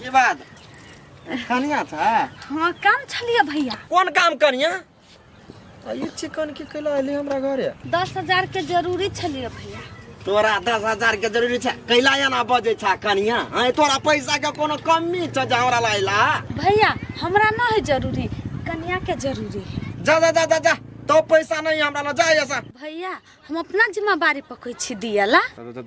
के बाद कनिया था। हाँ काम छलिए भैया। कौन काम कनिया? ये चिकन के कैला आइले हमरा घरे। 10,000 के जरूरी छलिए भैया। तोरा 10,000 के जरूरी छै कैला या ना बजे छा कनिया? हां तोरा पैसा के कोनो कमी छ जे हमरा लाइला? भैया हमरा ना है जरूरी, कन्या के जरूरी है। जा जा जा जा जा तो पैसा नहीं हमरा ला जाय ऐसा। भैया हम अपना जिम्मेदारी पकड़ छी दियाला।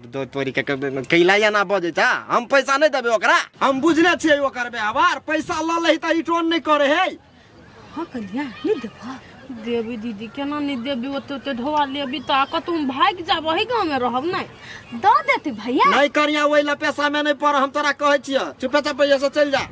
तो तोरी के कैला या ना बजे छा? हम पैसा नहीं देबे ओकरा। हम बुझले छियै ओकर व्यवहार। पैसा ल लही त रिटर्न नहीं करे है। हां कन्या नहीं देबा। देवी दीदी केना नहीं देवी ओते ढोआ लेबी त तुम भाग जाब ही गांव में रहब नहीं दो देती भैया। नहीं करिया ओइ ला पैसा में नहीं पर हम तोरा कहै छियै चुपे चाप पैसा चल जा।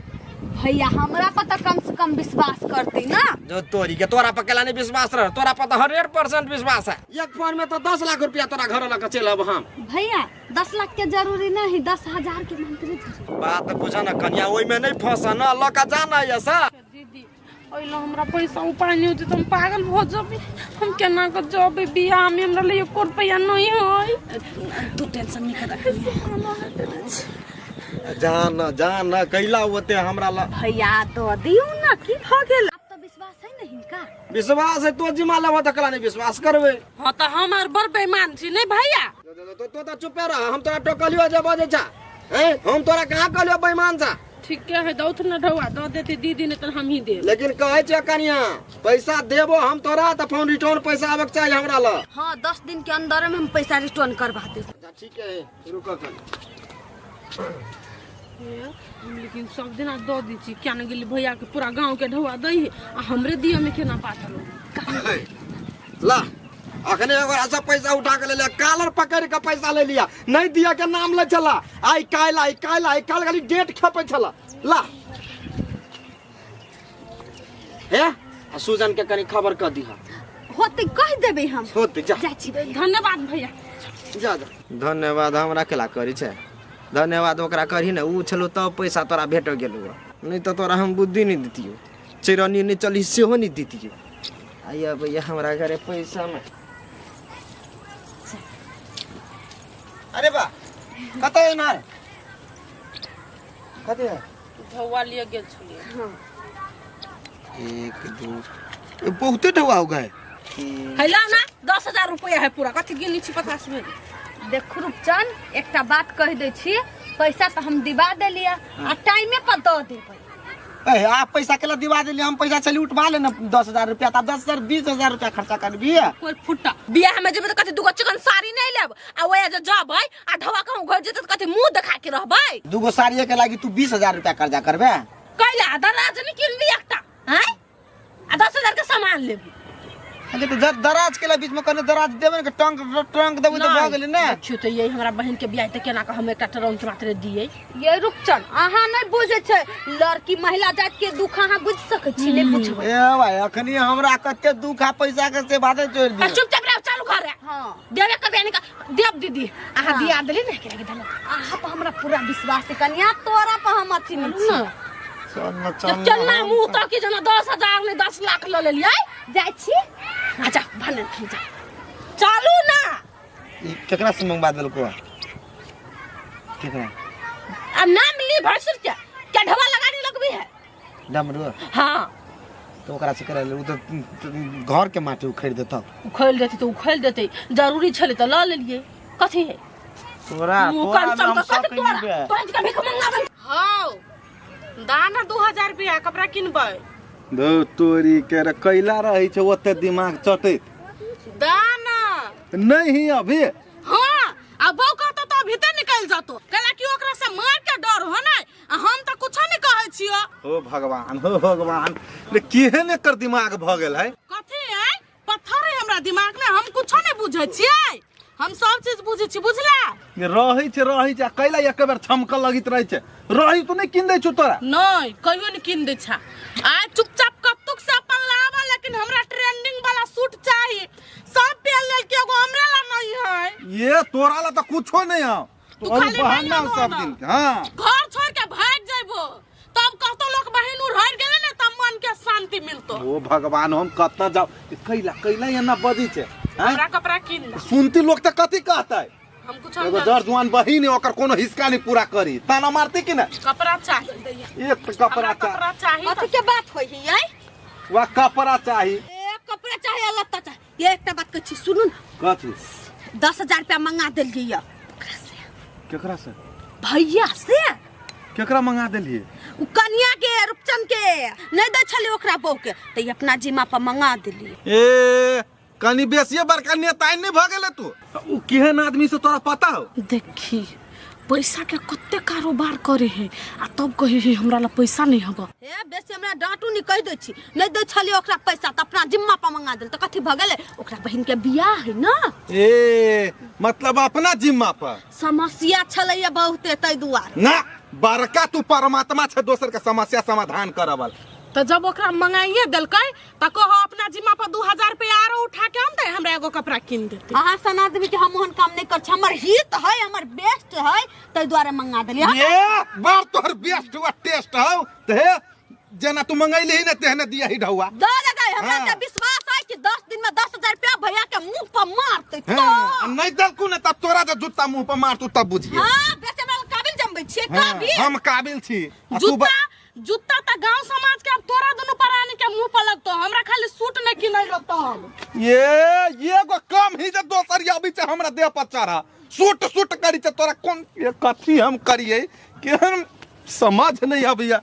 भैया हमरा पर त कम से कम विश्वास करती ना। जो तोरी के तोरा पर केला नहीं विश्वास रह? तोरा पर त 100% विश्वास है। एक फोन में तो 10 लाख रुपया तोरा घर लग चलब हम। भैया 10 लाख के जरूरी नहीं, 10,000 के मंत्री जरूरी। बात बुझा ना कन्या ओइ में नहीं फंसा ना लका जाना ऐसा। दीदी ओइला हमरा पैसा उपाय नहीं होती तुम पागल हो जबी। हम केना क जबे बियाह में हमरा लिए 1 रुपया नहीं होई। तू टेंशन नहीं कर। जान कैला होते हमरा ला। भैया तो दियो ना की भ गेल। अब तो विश्वास है नहीं का? विश्वास है तो जिमा लेवा त कला नहीं विश्वास करबे। हां त हमार बर बेईमान छी नहीं भैया। तो चुपे रह। हम तोरा टोकलियो जे बजे छा हैं? हम तोरा कहां कहलियो बेईमान छा? ठीक है दौथ न ढवा दो देती दीदी ने त हम ही दे। लेकिन कहै छै कनिया पैसा देबो हम तोरा त फोन रिटर्न पैसा आबक चाहिए हमरा ला। हां 10 दिन के अंदर में हम पैसा रिटर्न करवा दे। ठीक है रुको कल। लेकिन सब दिन दो दी छी क्या न गेली भैया के पूरा गांव के ढवा दई आ हमरे दिया में केना पातल ला अखने एगो सब पैसा उठा के ले ले कालर पकड़ के पैसा ले लिया। नहीं दिया के नाम ले चला आई काल खाली डेट खेपे छला। ला हे सुजन के कनी खबर क दिहा। होते कह देबे हम। होते जा जा छी। धन्यवाद भैया। जा जा धन्यवाद हमरा केला करी छै। धन्यवाद ओकरा करही ना उ छलो तब पैसा तोरा भेट गेलो। नहीं तो तोरा हम बुद्धि नहीं दितियो चिरनी नहीं चली सेहो नहीं दितियो। आइया भैया हमरा घरे पैसा में। अरे बा कते है ना कते है? ढवा लिए गेल छलिए। हां 1 2 बहुते ढवा हो गए। हैला ना 10,000 रुपया है पूरा कथि गिनी छी 50 में। देख रूपचंद एकटा बात कह दे छी पैसा तो हम दिवा देलिया आ टाइम पर दो देबै। ए आप पैसा केला दिवा देली हम पैसा चली उठवा ले ना 10,000 रुपया त 10,000 20,000 रुपया खर्चा करबी। कोई फुट्टा बियाह में जेबे त कथि दुगो चिकन साड़ी नहीं लेब आ ओया जे जबै आ ढवा कहूं घर जेते त कथि मुंह देखा के रहबै। दुगो साड़िए के लागी तू 20,000 रुपया कर्जा करबे। कैला दराज नहीं किन ली एकटा हैं आ 10,000 के सामान लेबू। अगे तो दराज के बीच में कने दराज देबे के टंक देबे तो भ गेलै ना। देखियो त यही हमरा बहन के बियाह त केना का हम एकटा टरंक मात्र दिए। ये रूपचंद आहा नहीं बुझे छै लड़की महिला जात के दुख आहा बुझ सकै छी नहीं बुझबै। ए भाई अखनी हमरा कते दुख आ पैसा के से बाते छोड़ दी। चुपचाप रह चालू कर रे। हां देवे के बेनी का देव दीदी आहा दिया देली ना के धन आहा पर हमरा पूरा विश्वास है कन्या तोरा पर हम अथी नहीं छी। चलना मुंह तो की जना 10,000 ने 10 लाख ल लेलिए जाय छी। अच्छा भने जा चालू ना। केकरा से मंगवा देलको? केकरा आ नाम ली भरसुर के क्या ढवा लगानी लगबी है डमरू? हां तो ओकरा से करे उ तो घर के माटी उखड़ देता। उखैल देती तो उखैल देती जरूरी छले त ल लेलिए कथि है तोरा हम सब कहिबे। तुरंत कभी मंगा बन। हां दाना 2,000 रुपया कपड़ा किनबै। दो तोरी के रे कैला रही छ ओते दिमाग चटैत दाना नहीं अभी। हां अब बौ कहतो तो भीतर निकल जातो कला कि ओकरा से मार के डर हो ना हम त कुछ नहीं कहै छियो। हो भगवान ले केहन एकर दिमाग भ गेल है। कथि है पत्थर है हमरा दिमाग में हम कुछ नहीं बुझै छियै। हम सब चीज बुझै छी बुझला। रही छ कैला एक बेर छमकल लगित रही छ रही तो नहीं किन दे छु तोरा। नहीं कहियो नहीं किन दे छा आ चुपचाप कत्तुक से अपन लावा लेकिन हमरा ट्रेंडिंग वाला सूट चाहिए सब पहन लेल के एगो हमरा ला नहीं है। ये तोरा ला तो कुछो नहीं है तू तो खाली बहाना नहीं सब दिन। हां घर छोड़ के भाग जाइबो तब कहतो लोग बहिन उड़ हट गेले ना तब मन के शांति मिलतो। ओ भगवान हम कत्ता जाओ कैला एना बदी छ। हमरा कपड़ा किन ला। सुनती लोग त कथि कहतै हम कुछ एगो जर जुआन बहिन है, ओकर कोनो हिस्सा नहीं पूरा करी ताना मारती कि ना कपड़ा चाहिए एक तो कपड़ा कपड़ा चाहिए कथी के बात होई है ये वह कपड़ा चाहिए ए कपड़ा चाहिए लत्ता चाहिए ये एकटा बात कछि सुनू ना कथी 10,000 रुपया मंगा देलिए केकरा से भैया से केकरा मंगा देलिए उ कन्या के रूपचंद के नहीं दे छले ओकरा बहू के त ई अपना जिम्मा पर मंगा देलिए ए कनी बेसिए बड़का नेता नहीं भ गेले तू उ केहन आदमी से तोरा पता हो देखी पैसा के कत्ते कारोबार करे है आ तब कहे है हमरा ला पैसा नहीं हबा ए बेसी हमरा डांटू नहीं कह दे छी नहीं दे छले ओकरा पैसा त अपना जिम्मा पर मंगा देल त कथी भ गेले ओकरा बहिन के बियाह है ना ए मतलब अपना जिम्मा पर समस्या छले बहुते तै दुआर ना बड़का तू परमात्मा छे दोसर के समस्या समाधान करबल तो जब ओकरा मंगाइए देलकै त कहो अपना जिम्मा पर 2000 रुपया आरो उठा के हम दे हमरा एगो कपड़ा किन देते अहाँ सन आदमी के हम ओहन काम नहीं कर छ हमर हित है हमर बेस्ट है तै द्वारा मंगा देलिए ये बार तोहर बेस्ट हुआ टेस्ट हो ते जना तू मंगैली ही न तेहने दिया ही ढौआ दे दे हमरा हाँ। के विश्वास है कि 10 दिन में 10,000 रुपया भैया के मुंह पर मारते तो नहीं दलकू न तब तोरा जो जूता मुंह पर मार तू तब बुझिए हां बेसे हमरा काबिल जमबै छियै काबिल हम काबिल छी आ तू जूता जूता त गांव समाज के अब तोरा दोनों परानी के मुंह पर लगतो हमरा खाली सूट नहीं किनै रहतो ये गो कम ही जे दोसर आबी छे हमरा देह पर चढ़ा सूट सूट करी छे तोरा कोन ये कथी हम करिए केहन समझ नहीं आबिया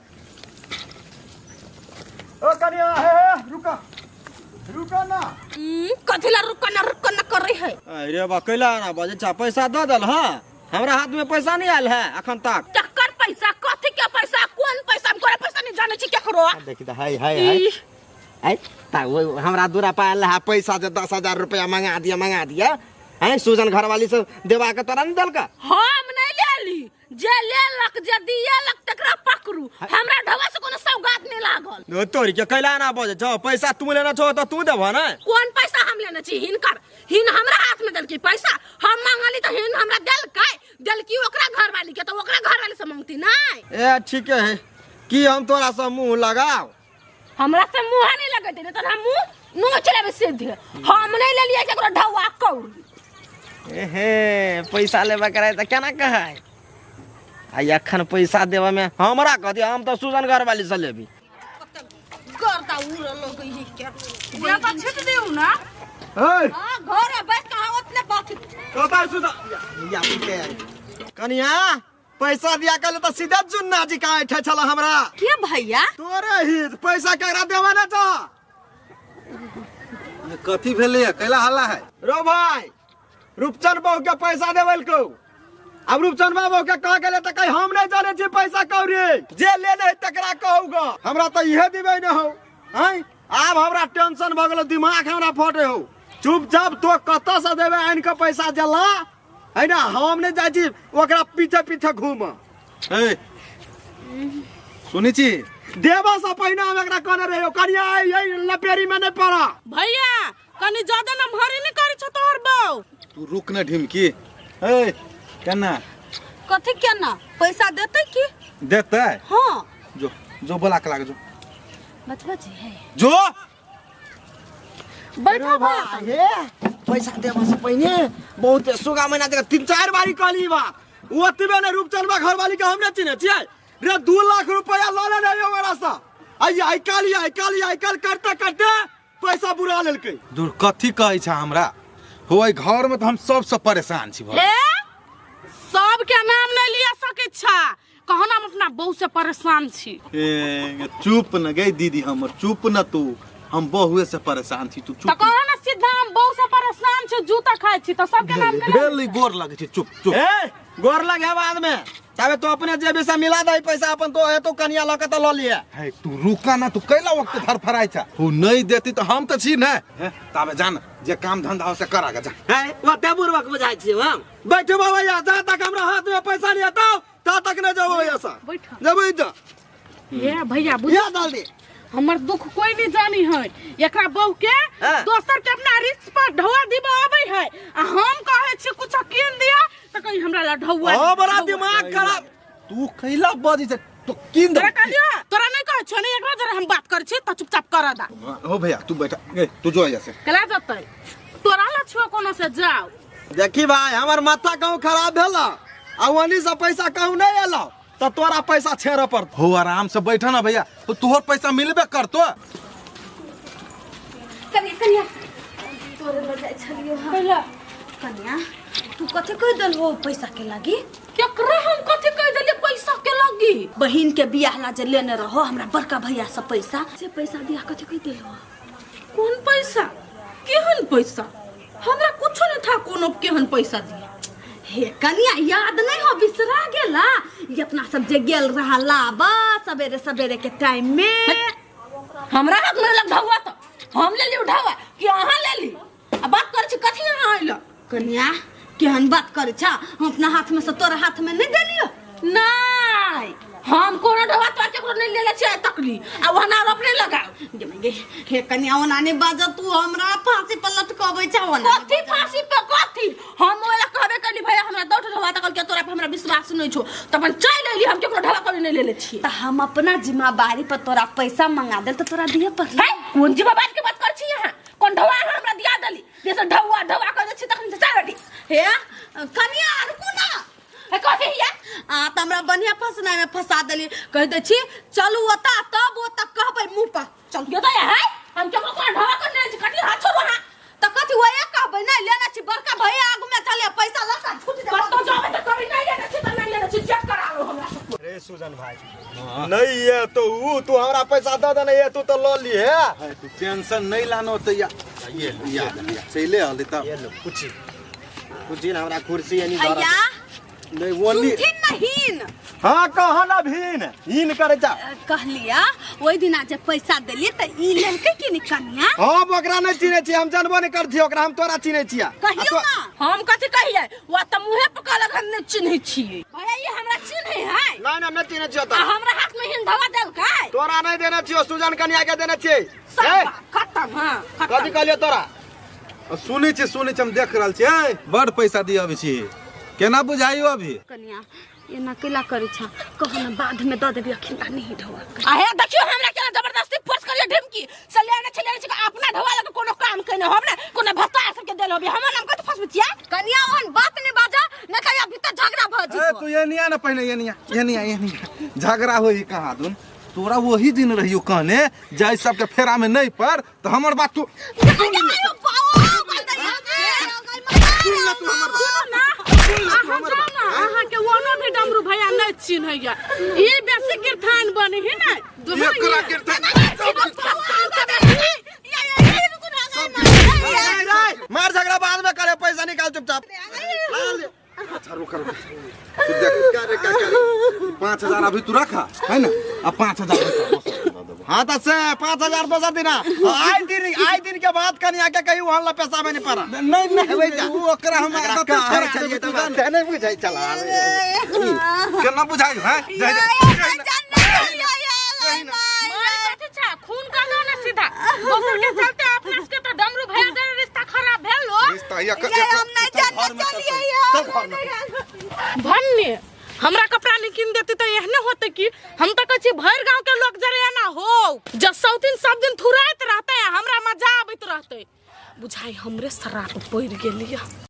ओ कनिया हे रुका रुका ना कथी ला रुक न कर रही है अरे बकैला ना बजे चा पैसा दे दल हां हमरा हाथ में पैसा नहीं आयल है अखन तक टक्कर पैसा कथी के पैसा कोन पैसा हम करे पैसा नहीं जाने छी केकरो देखि त हाय हाय हाय ता वो हमरा दूरा पायल है पैसा जे 10,000 रुपया मंगा दिया हैं सुजन घरवाली से देवा के तोरा नहीं दल का हम नहीं लेली जे लेलक जे दियलक तकरा पकड़ू हमरा ढवा से कोनो सौगात नहीं लागल तोरी के कैला ना बजे जो पैसा तू लेना छो तो तू देबो ना कोन पैसा हम लेने छी हिनकर हिन हमरा हाथ में देलकी पैसा हम मांगली तो हिन हमरा देलकी ओकरा घरवाली के तो ओकरा घरवाली से मांगती नहीं ए ठीक है कि हम तोरा से मुंह लगाओ हमरा से मुंह नहीं लगते नहीं तो हम मुंह नोच लेबे सीधे हम नहीं लेलिए केकरो ढवा कौड़ी एहे पैसा लेबा करे त केना कहै आ अखन पैसा देबा में हमरा कहती हम तो सुजन घरवाली से लेबी करता उड़ लोग ही के या त छिट देउ ना ए हां घर है बैठ के उतने बात तोता सुदा या के कनिया पैसा दिया कल तो सीधा जुन्ना जी का ऐठे छला हमरा के भैया तोरे ही पैसा केकरा देबा ना तो ये कथी भेले कैला हल्ला है रो भाई रूपचंद बाबू के पैसा देवल को अब रूपचंद बाबू के कह गेले त कहीं हम नहीं जाने छी पैसा कौरी जे ले नहीं तकरा कहूगा हमरा तो इहे दिबे न हो हैं अब हमरा टेंशन भ गेल दिमाग हमरा फटे हो चुपचाप तो कत से देबे आइन के पैसा जला है ना हम नहीं जाई छी ओकरा पीछे पीछे घूम ए सुनी छी देबा से पहिने हम एकरा कहने रहियो कनिया यही लपेरी में नहीं पड़ा भैया कनी ज्यादा ना भरी नहीं करी छ तोहर बहू तू रुक न ढिमकी ए केना कथी केना पैसा देते की देते हां जो जो बोला के लाग जो बचवा जी है जो बैठो भाई हे पैसा देबा से पहिने बहुत सुगा महीना तक 3-4 बारी कहली बा ओतबे ने रूपचंद बा घरवाली के हमने चिन्हे छियै रे 2 लाख रुपया ल ले हमरा सा आई काल करते करते पैसा बुरा लेलकै दूर कथी कहै छ हमरा होय घर में तो हम सबसे परेशान छी भाई सब के नाम नहीं लिया सके छा कहना हम अपना बहू से परेशान छी ए चुप न गई दीदी हमर चुप न तू हम बहुए से परेशान छी तू तो चुप कहना सीधा हम बहू से परेशान छी जूता खाई छी तो सब के नाम के भेली गोर लगे छी चुप चुप ए गोर लगे बाद में तबे तो अपने जेबी से मिला दे पैसा अपन तो है तो कनिया ल के तो ल लिए है तू रुका ना तू कैला वक्त फरफराई छ हो नहीं देती तो हम तो छी न तबे जान जे काम धंधा हो से करा के जा है ओते बुरबक बुझाई छी हम बैठो बाबा या जा तक हमरा हाथ में पैसा नहीं आता ता तक न जाबो ऐसा बैठो जब जा ये भैया बुझ या डाल दे हमर दुख कोई नहीं जानी है एकरा बहू के हाँ। दोसर के अपना रिस्क पर ढवा दिबा आबै है आ हम कहे छी कुछ कीन दिया त कहीं हमरा ला ढवा ओ बड़ा दिमाग खराब तू कैला बजी छ तो किन दे तोरा कहलियो तोरा नहीं कहे छ नहीं एकरा जरा हम बात कर छी त चुपचाप कर दा हो भैया तू बैठा ए तू जो ऐसे कला जतै तोरा ला छुआ कोनो से जाओ देखी भाई हमार माथा कहूँ खराब भेला आ वनी से पैसा कहूँ नहीं एलो तो तोरा पैसा छेड़ पड़त। हो आराम से बैठा ना भैया, तो तोहर पैसा मिलबे करतो। कन्या तोरे ले जाय छलियो हम। कन्या तू कथे कह दल हो पैसा के लागी? केकरा हम कथि कह देले पैसा के लगी? बहिन के बियाह ला जे लेने रहो हमरा बड़का भैया से पैसा दिया कथे कह देलो? कौन पैसा? केहन पैसा? हमरा कुछ नहीं था कोनो केहन पैसा दिया। हे कन्या याद नहीं हो, बिसरा गेला? ये अपना सब जे गेल रहा लाबा सवेरे सवेरे के टाइम में। हमरा हाथ में लग ढौआ तो हम ले ली उठावा कि अहाँ ले ली? अब बात कर छी कथि यहाँ आइला? कन्या केहन बात करे छा? हम अपना हाथ में से तोरा हाथ में नहीं देलियो? नहीं हम कोनो ढौआ तो केकरो नहीं ले ले छी आज तक ली आ वना अपने लगा जमेगे। हे कन्या ओना नहीं बाजा, तू हमरा फांसी पर लटकावे छा। ओना कथि फांसी पे कथि? हम ओला कहबे कली भैया हमरा दौड़ ढौआ तक के तोरा पे हमरा विश्वास नहीं छो त अपन चल लेली। हम केकरो ढौआ कभी नहीं ले ले छी। त हम अपना जिम्मेदारी पर तोरा पैसा मंगा देल त तोरा दिए पर है कौन जिम्मेदारी के बात कर छी यहाँ? कौन ढौआ हमरा दिया दली? जैसे ढौआ ढौआ कर दे छी तखन से चारटी। हे कन्या रुकू ना। है कथि हिया? त हमरा बढ़िया फंसना में फंसा देली। कह दे छी चलू ओता तब ओता कहबै मुंह पर चल। यो त है हम केकरो कोन ढौआ कर ले छी कथि हाथ छोड़ो हां त कथि ओए कहबै नहीं लेना छी बड़का भैया आगू में चले पैसा लसा छूट जा। कतो जावे त कभी नहीं लेना छी त नहीं लेना छी चेक करा लो हमरा। रे सुजन भाई नहीं ये तो तू हमरा पैसा दे दे नहीं तू तो लो ली है। तू टेंशन नहीं लानो तो या चले हले त ये लो कुछ ना हमरा कुर्सी यानी भैया नहीं वनी सुनथिन नहीं। हां कहा ना भीन इन करे जा कहलिया ओइ दिन जे पैसा देली त ई लेलकै कि नहीं कन्या? हां ओकरा नहीं चिन्हे छी हम जानबो नहीं करथि ओकरा हम तोरा चिन्हे छिया। कहियो ना हम कथि कहिए वा त मुहे पे कहलक हम नहीं चिन्ह छिए। भैया ये हमरा चिन्ह है नहीं नहीं चिन्हे छियो आ त हमरा हाथ में हिन ढौआ देल काय? तोरा नहीं देना छियो सुजन कन्या के देना छिए। सब खत्म। हां कथि कहलियो तोरा? सुनै छी हम देख रहल छी। बड़ पैसा दिया अभी छी केना बुझाइयो अभी? कन्या ये नकेला करे छा कहो ना बाद में द देबी अखिन नहीं ढोआ। आहे देखियो हमरा केना जबरदस्ती फोर्स करियो ढिमकी सलियाने छलियाने छी अपना ढौआ लगे कोनो काम कने हमरा कोनो भत्ता सबके देल होबी हमर नाम कत फसबे छिया? कन्या ओहन बात नहीं बाजा न कहिया भीतर झगड़ा भ जी। तू ये निया ना पहले ये निया झगड़ा होई कहां दुन? तोरा वही दिन रहियो कहने जाय सबके फेरा में नहीं पर तो हमर बात तू अहाँ के वनो भी डमरू भैया नहीं चिन्हैया। ई बेसी गिरथान बने ही ना एकरा गिरता मार झगड़ा बाद में करे पैसा निकाल चुपचाप। अच्छा रुक तू देख क्या करे 5000 अभी तू रखा है ना। अब 5000 हाँ तो से 5000 दोसर दिन आई दिन के बाद कन्या के कहीं वहां पैसा में नहीं पड़ा। नहीं तू ओकरा हम छोड़ चलिए तो बात नहीं बुझाई चला केना बुझाई है खून का ना सीधा दोसर के चलते अपना के तो डमरू भैया जरे रिश्ता खराब भेल लो। रिश्ता या हम नहीं जानते भन्ने हमरा कपड़ा नहीं किन देती तो एहने होते कि हम तो कछि भर गांव के लोग जरे ना हो जब सौतीन सब दिन थुराइत रहते हमरा मजा आबैत रहते। बुझाई हमरे शराब पड़ गेलिया।